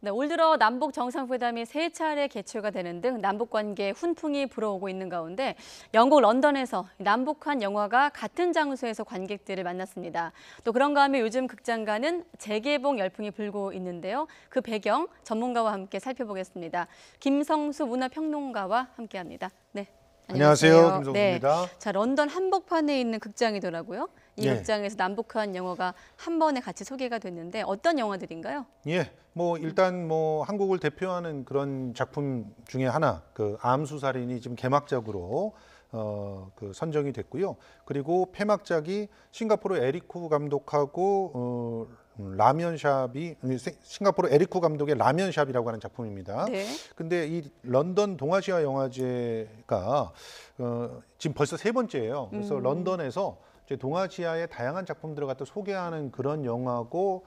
네, 올 들어 남북 정상회담이 3차례 개최가 되는 등 남북 관계에 훈풍이 불어오고 있는 가운데 영국 런던에서 남북한 영화가 같은 장소에서 관객들을 만났습니다. 또 그런가 하면 요즘 극장가는 재개봉 열풍이 불고 있는데요. 그 배경 전문가와 함께 살펴보겠습니다. 김성수 문화평론가와 함께합니다. 네. 안녕하세요. 네. 김성수입니다. 자, 런던 한복판에 있는 극장이더라고요. 이 예. 극장에서 남북한 영화가 한 번에 같이 소개가 됐는데 어떤 영화들인가요? 예, 일단 한국을 대표하는 그런 작품 중에 하나, 그 암수살인이 지금 개막작으로 선정이 됐고요. 그리고 폐막작이 싱가포르 에리쿠 감독하고 라면샵이 싱가포르 에리쿠 감독의 라면샵이라고 하는 작품입니다. 네. 근데 이 런던 동아시아 영화제가 지금 벌써 3번째예요. 그래서 런던에서 이제 동아시아의 다양한 작품들을 갖다 소개하는 그런 영화고,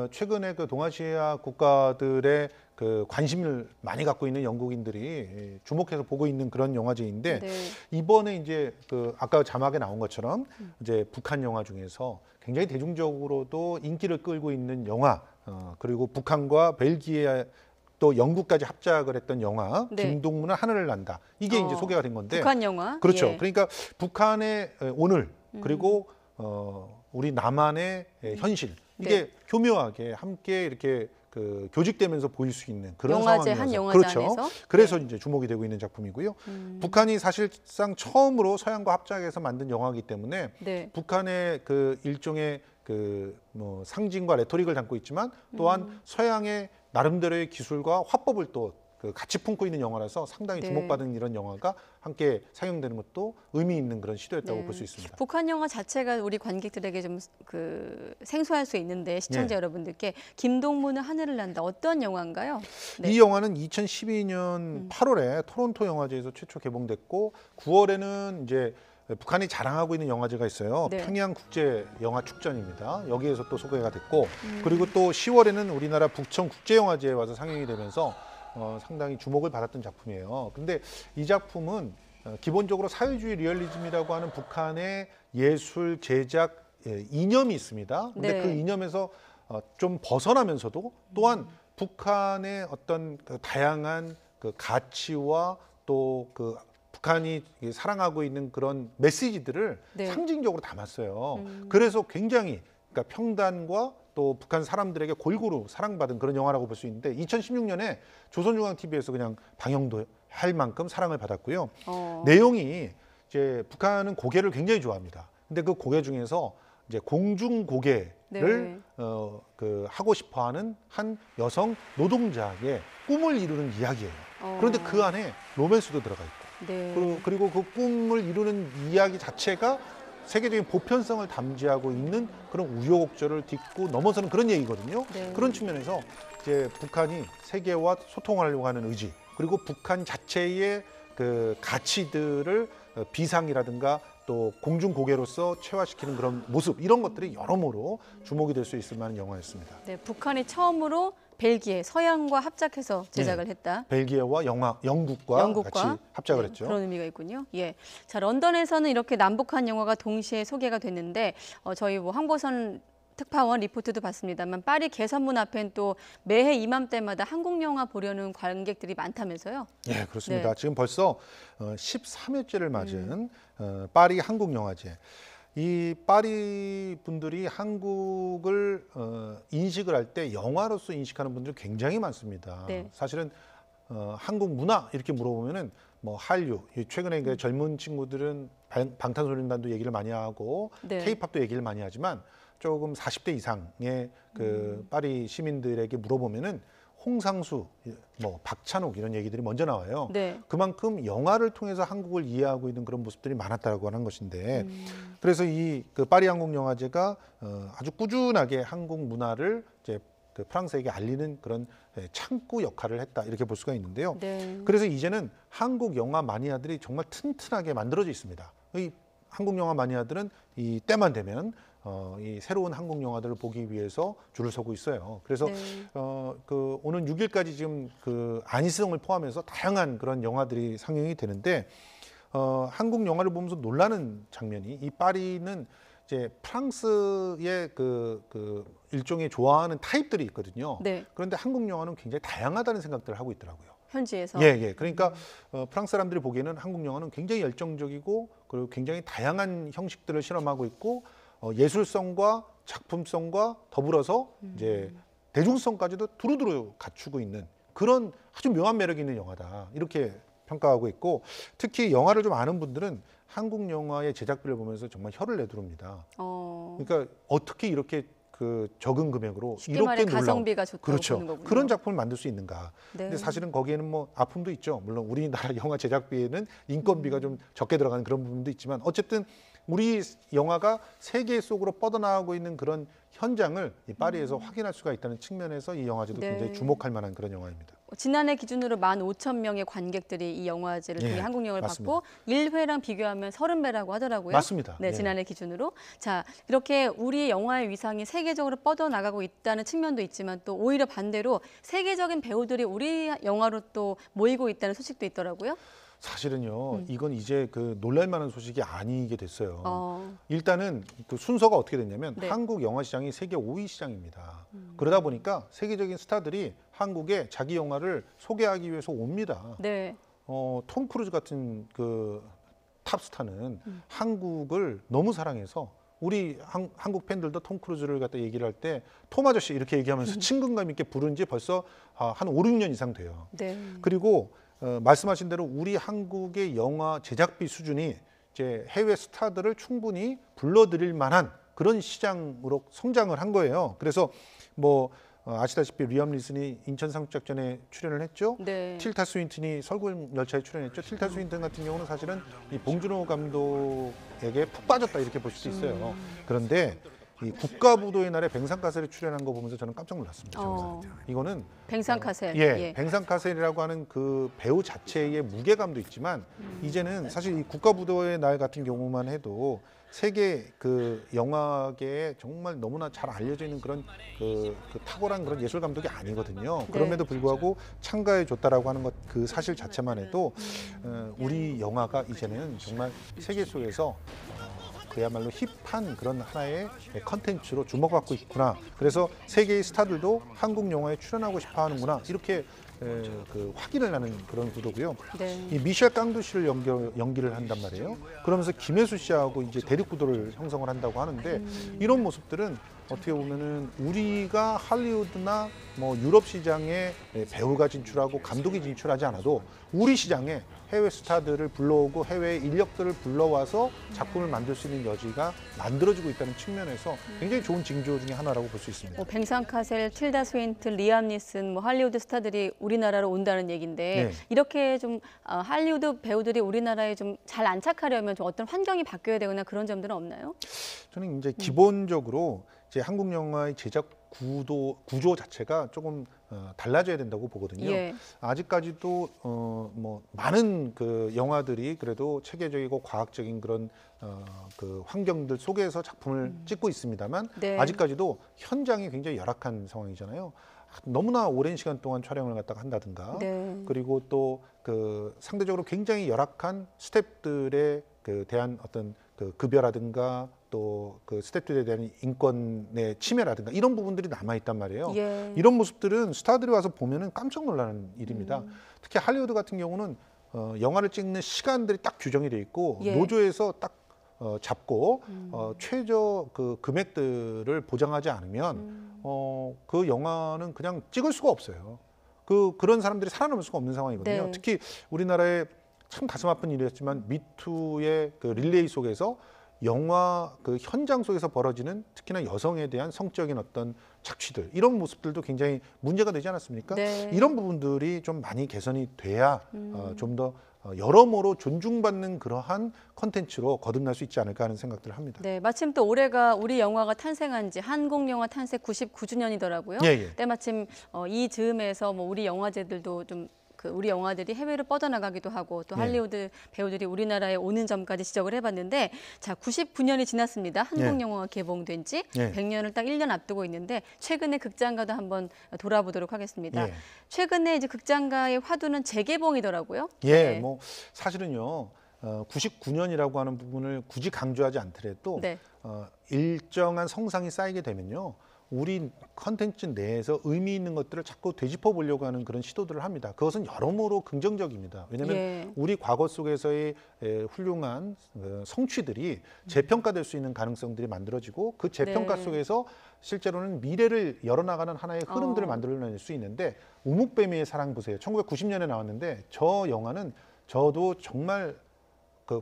최근에 그 동아시아 국가들의 그 관심을 많이 갖고 있는 영국인들이 주목해서 보고 있는 그런 영화제인데, 네. 이번에 이제 그 아까 자막에 나온 것처럼 이제 북한 영화 중에서 굉장히 대중적으로도 인기를 끌고 있는 영화, 그리고 북한과 벨기에 또 영국까지 합작을 했던 영화, 네. 김동문은 하늘을 난다. 이게 이제 소개가 된 건데, 북한 영화. 그렇죠. 예. 그러니까 북한의 오늘, 그리고 우리 남한의 현실, 이게 네. 교묘하게 함께 이렇게 그 교직되면서 보일 수 있는 그런 영화제, 상황이어서, 한 영화제 그렇죠. 안에서? 그래서 이제 주목이 되고 있는 작품이고요. 북한이 사실상 처음으로 서양과 합작해서 만든 영화이기 때문에 네. 북한의 그 일종의 그 상징과 레토릭을 담고 있지만, 또한 서양의 나름대로의 기술과 화법을 또 그 같이 품고 있는 영화라서 상당히 네. 주목받은 이런 영화가 함께 상영되는 것도 의미 있는 그런 시도였다고 네. 볼 수 있습니다. 북한 영화 자체가 우리 관객들에게 좀 그 생소할 수 있는데 시청자 네. 여러분들께 김동문은 하늘을 난다 어떤 영화인가요? 네. 이 영화는 2012년 8월에 토론토 영화제에서 최초 개봉됐고, 9월에는 이제 북한이 자랑하고 있는 영화제가 있어요. 네. 평양 국제 영화 축전입니다. 여기에서 또 소개가 됐고, 그리고 또 10월에는 우리나라 북청 국제 영화제에 와서 상영이 되면서 상당히 주목을 받았던 작품이에요. 근데 이 작품은 기본적으로 사회주의 리얼리즘이라고 하는 북한의 예술 제작 이념이 있습니다. 근데 네. 그 이념에서 좀 벗어나면서도 또한 북한의 어떤 그 다양한 그 가치와 또 그 북한이 사랑하고 있는 그런 메시지들을 네. 상징적으로 담았어요. 그래서 굉장히, 그러니까 평단과 또 북한 사람들에게 골고루 사랑받은 그런 영화라고 볼 수 있는데, 2016년에 조선중앙TV에서 그냥 방영도 할 만큼 사랑을 받았고요. 내용이 이제 북한은 고개를 굉장히 좋아합니다. 근데 그 고개 중에서 이제 공중 고개를 네. 그 하고 싶어하는 한 여성 노동자의 꿈을 이루는 이야기예요. 그런데 그 안에 로맨스도 들어가 있고, 네. 그리고 그 꿈을 이루는 이야기 자체가 세계적인 보편성을 담지하고 있는 그런 우여곡절을 딛고 넘어서는 그런 얘기거든요. 네. 그런 측면에서 이제 북한이 세계와 소통하려고 하는 의지, 그리고 북한 자체의 그 가치들을 비상이라든가 또 공중 고개로서 체화시키는 그런 모습, 이런 것들이 여러모로 주목이 될 수 있을 만한 영화였습니다. 네, 북한이 처음으로 벨기에, 서양과 합작해서 제작을 했다. 벨기에와 영국과 같이 합작을 했죠. 그런 의미가 있군요. 예. 자, 런던에서는 이렇게 남북한 영화가 동시에 소개가 됐는데 저희 황보선 특파원 리포트도 봤습니다만 파리 개선문 앞엔 또 매해 이맘때마다 한국 영화 보려는 관객들이 많다면서요? 예, 그렇습니다. 네. 지금 벌써 13회째를 맞은 파리 한국영화제. 이 파리 분들이 한국을 인식을 할 때 영화로서 인식하는 분들이 굉장히 많습니다. 네. 사실은 한국 문화 이렇게 물어보면은 뭐 한류, 최근에 그 젊은 친구들은 방탄소년단도 얘기를 많이 하고 네. K-팝도 얘기를 많이 하지만, 조금 40대 이상의 그 파리 시민들에게 물어보면은 홍상수, 뭐 박찬욱 이런 얘기들이 먼저 나와요. 네. 그만큼 영화를 통해서 한국을 이해하고 있는 그런 모습들이 많았다고 하는 것인데, 그래서 이 그 파리 한국영화제가 아주 꾸준하게 한국 문화를 이제 그 프랑스에게 알리는 그런 창구 역할을 했다, 이렇게 볼 수가 있는데요. 네. 그래서 이제는 한국 영화 마니아들이 정말 튼튼하게 만들어져 있습니다. 이 한국 영화 마니아들은 이 때만 되면 이 새로운 한국 영화들을 보기 위해서 줄을 서고 있어요. 그래서 네. 그 오는 6일까지 지금 그 안희성을 포함해서 다양한 그런 영화들이 상영이 되는데, 한국 영화를 보면서 놀라는 장면이, 이 파리는 이제 프랑스의 그 일종의 좋아하는 타입들이 있거든요. 네. 그런데 한국 영화는 굉장히 다양하다는 생각들을 하고 있더라고요. 현지에서. 예. 그러니까 프랑스 사람들이 보기에는 한국 영화는 굉장히 열정적이고 그리고 굉장히 다양한 형식들을 실험하고 있고 예술성과 작품성과 더불어서 이제 대중성까지도 두루두루 갖추고 있는 그런 아주 묘한 매력이 있는 영화다. 이렇게 평가하고 있고 특히 영화를 좀 아는 분들은 한국 영화의 제작비를 보면서 정말 혀를 내두릅니다. 그러니까 어떻게 이렇게 그 적은 금액으로 쉽게 말해 이렇게 놀라운 가성비가 좋다고 그렇죠. 보는 거군요. 그런 작품을 만들 수 있는가? 네. 근데 사실은 거기에는 뭐 아픔도 있죠. 물론 우리나라 영화 제작비에는 인건비가 좀 적게 들어가는 그런 부분도 있지만 어쨌든 우리 영화가 세계 속으로 뻗어나가고 있는 그런 현장을 이 파리에서 확인할 수가 있다는 측면에서 이 영화제도 네. 굉장히 주목할 만한 그런 영화입니다. 지난해 기준으로 15,000명의 관객들이 이 영화제를 통해 예, 한국 영화를 맞습니다. 받고 1회랑 비교하면 30배라고 하더라고요. 맞습니다. 네, 예. 지난해 기준으로. 자, 이렇게 우리 영화의 위상이 세계적으로 뻗어나가고 있다는 측면도 있지만 또 오히려 반대로 세계적인 배우들이 우리 영화로 또 모이고 있다는 소식도 있더라고요. 사실은요, 이건 이제 그 놀랄만한 소식이 아니게 됐어요. 어, 일단은 그 순서가 어떻게 됐냐면 네. 한국 영화 시장이 세계 5위 시장입니다. 그러다 보니까 세계적인 스타들이 한국에 자기 영화를 소개하기 위해서 옵니다. 네. 톰 크루즈 같은 그 탑스타는 한국을 너무 사랑해서 우리 한국 팬들도 톰 크루즈를 갖다 얘기를 할 때 톰 아저씨 이렇게 얘기하면서 친근감 있게 부른 지 벌써 한 5, 6년 이상 돼요. 네. 그리고 말씀하신 대로 우리 한국의 영화 제작비 수준이 이제 해외 스타들을 충분히 불러들일 만한 그런 시장으로 성장을 한 거예요. 그래서 뭐 아시다시피 리암 리슨이 인천 상륙작전에 출연을 했죠. 네. 틸타 스윈튼이 설국 열차에 출연했죠. 틸타 스윈튼 같은 경우는 사실은 이 봉준호 감독에게 푹 빠졌다 이렇게 볼 수도 있어요. 그런데 이 국가부도의 날에 뱅상카셀이 출연한 거 보면서 저는 깜짝 놀랐습니다. 이거는 뱅상카셀. 예, 뱅상카셀이라고 하는 그 배우 자체의 무게감도 있지만 이제는 사실 이 국가부도의 날 같은 경우만 해도 세계 그 영화계에 정말 너무나 잘 알려져 있는 그런 그 탁월한 그런 예술 감독이 아니거든요. 네. 그럼에도 불구하고 참가해 줬다라고 하는 것 그 사실 자체만 해도 우리 영화가 이제는 정말 세계 속에서 그야말로 힙한 그런 하나의 컨텐츠로 주목받고 있구나. 그래서 세계의 스타들도 한국 영화에 출연하고 싶어 하는구나. 이렇게 그 확인을 하는 그런 구도고요. 네. 이 미셸 깡두시를 연기를 한단 말이에요. 그러면서 김혜수 씨하고 이제 대립 구도를 형성을 한다고 하는데 이런 모습들은 어떻게 보면은 우리가 할리우드나 뭐 유럽 시장에 배우가 진출하고 감독이 진출하지 않아도 우리 시장에 해외 스타들을 불러오고 해외 인력들을 불러와서 작품을 만들 수 있는 여지가 만들어지고 있다는 측면에서 굉장히 좋은 징조 중에 하나라고 볼 수 있습니다. 뭐 뱅상카셀, 틸다 스윈튼, 리암 니슨, 뭐 할리우드 스타들이 우리나라로 온다는 얘기인데 네. 이렇게 좀 할리우드 배우들이 우리나라에 좀 잘 안착하려면 좀 어떤 환경이 바뀌어야 되거나 그런 점들은 없나요? 저는 이제 기본적으로 이제 한국 영화의 제작 구조 자체가 조금 달라져야 된다고 보거든요. 예. 아직까지도 뭐 많은 그 영화들이 그래도 체계적이고 과학적인 그런 그 환경들 속에서 작품을 찍고 있습니다만 네. 아직까지도 현장이 굉장히 열악한 상황이잖아요. 너무나 오랜 시간 동안 촬영을 갖다가 한다든가 네. 그리고 또 그 상대적으로 굉장히 열악한 스태프들에 그 대한 어떤 그 급여라든가 또 그 스태프들에 대한 인권의 침해라든가 이런 부분들이 남아 있단 말이에요. 예. 이런 모습들은 스타들이 와서 보면은 깜짝 놀라는 일입니다. 특히 할리우드 같은 경우는 영화를 찍는 시간들이 딱 규정이 돼 있고 예. 노조에서 딱 잡고 최저 그 금액들을 보장하지 않으면 그 영화는 그냥 찍을 수가 없어요. 그런 사람들이 살아남을 수가 없는 상황이거든요. 네. 특히 우리나라의 참 가슴 아픈 일이었지만 미투의 그 릴레이 속에서 영화 그 현장 속에서 벌어지는 특히나 여성에 대한 성적인 어떤 착취들 이런 모습들도 굉장히 문제가 되지 않았습니까? 네. 이런 부분들이 좀 많이 개선이 돼야 좀 더 여러모로 존중받는 그러한 컨텐츠로 거듭날 수 있지 않을까 하는 생각들을 합니다. 네, 마침 또 올해가 우리 영화가 탄생한 지 한국 영화 탄생 99주년이더라고요. 예. 때마침 이 즈음에서 뭐 우리 영화제들도 좀 우리 영화들이 해외로 뻗어나가기도 하고 또 예. 할리우드 배우들이 우리나라에 오는 점까지 지적을 해봤는데 자 99년이 지났습니다. 한국 예. 영화가 개봉된 지 예. 100년을 딱 1년 앞두고 있는데 최근에 극장가도 한번 돌아보도록 하겠습니다. 예. 최근에 이제 극장가의 화두는 재개봉이더라고요. 예, 네. 뭐 사실은요. 99년이라고 하는 부분을 굳이 강조하지 않더라도 네. 일정한 성상이 쌓이게 되면요. 우리 컨텐츠 내에서 의미 있는 것들을 자꾸 되짚어 보려고 하는 그런 시도들을 합니다. 그것은 여러모로 긍정적입니다. 왜냐하면 예. 우리 과거 속에서의 훌륭한 성취들이 재평가될 수 있는 가능성들이 만들어지고 그 재평가 네. 속에서 실제로는 미래를 열어나가는 하나의 흐름들을 만들어낼 수 있는데 우묵뱀이의 사랑 보세요. 1990년에 나왔는데 저 영화는 저도 정말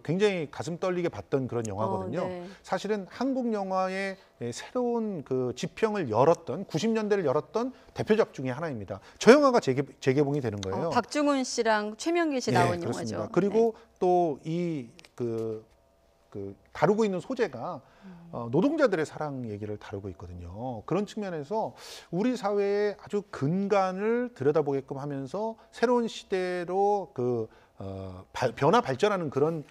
굉장히 가슴 떨리게 봤던 그런 영화거든요. 네. 사실은 한국 영화의 새로운 그 지평을 열었던 90년대를 열었던 대표작 중에 하나입니다. 저 영화가 재개봉이 되는 거예요. 박중훈 씨랑 최명길 씨 예, 나온 그렇습니다. 영화죠. 그리고 또 이 다루고 있는 소재가 노동자들의 사랑 얘기를 다루고 있거든요. 그런 측면에서 우리 사회의 아주 근간을 들여다보게끔 하면서 새로운 시대로 변화 발전하는 그런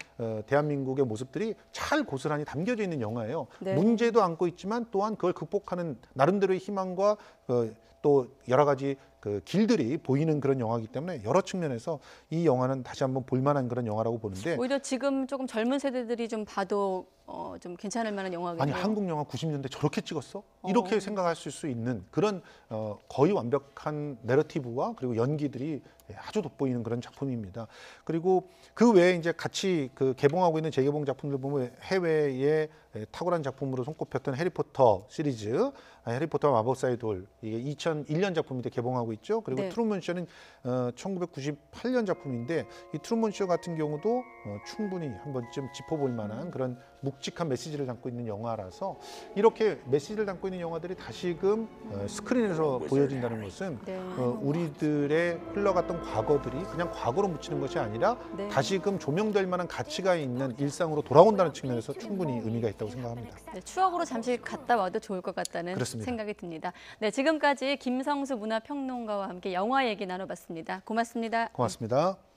대한민국의 모습들이 잘 고스란히 담겨져 있는 영화예요. 네. 문제도 안고 있지만 또한 그걸 극복하는 나름대로의 희망과 또 여러 가지 길들이 보이는 그런 영화이기 때문에 여러 측면에서 이 영화는 다시 한번 볼만한 그런 영화라고 보는데 오히려 지금 조금 젊은 세대들이 좀 봐도 좀 괜찮을 만한 영화겠네요. 아니 한국 영화 90년대 저렇게 찍었어? 이렇게 생각하실 수 있는 그런 거의 완벽한 내러티브와 그리고 연기들이 아주 돋보이는 그런 작품입니다. 그리고 그 외에 이제 같이 개봉하고 있는 재개봉 작품들 보면 해외의 탁월한 작품으로 손꼽혔던 해리포터 시리즈, 해리포터와 마법사의 돌, 이게 2001년 작품인데 개봉하고 있죠. 그리고 네. 트루먼 쇼는 1998년 작품인데 이 트루먼 쇼 같은 경우도 충분히 한 번쯤 짚어볼 만한 그런 묵직한 메시지를 담고 있는 영화라서 이렇게 메시지를 담고 있는 영화들이 다시금 스크린에서 보여진다는 것은 네. 우리들의 흘러갔던 과거들이 그냥 과거로 묻히는 것이 아니라 네. 다시금 조명될 만한 가치가 있는 일상으로 돌아온다는 측면에서 충분히 의미가 있다고 생각합니다. 네, 추억으로 잠시 갔다 와도 좋을 것 같다는 그렇습니다. 생각이 듭니다. 네, 지금까지 김성수 문화평론가와 함께 영화 얘기 나눠봤습니다. 고맙습니다. 고맙습니다.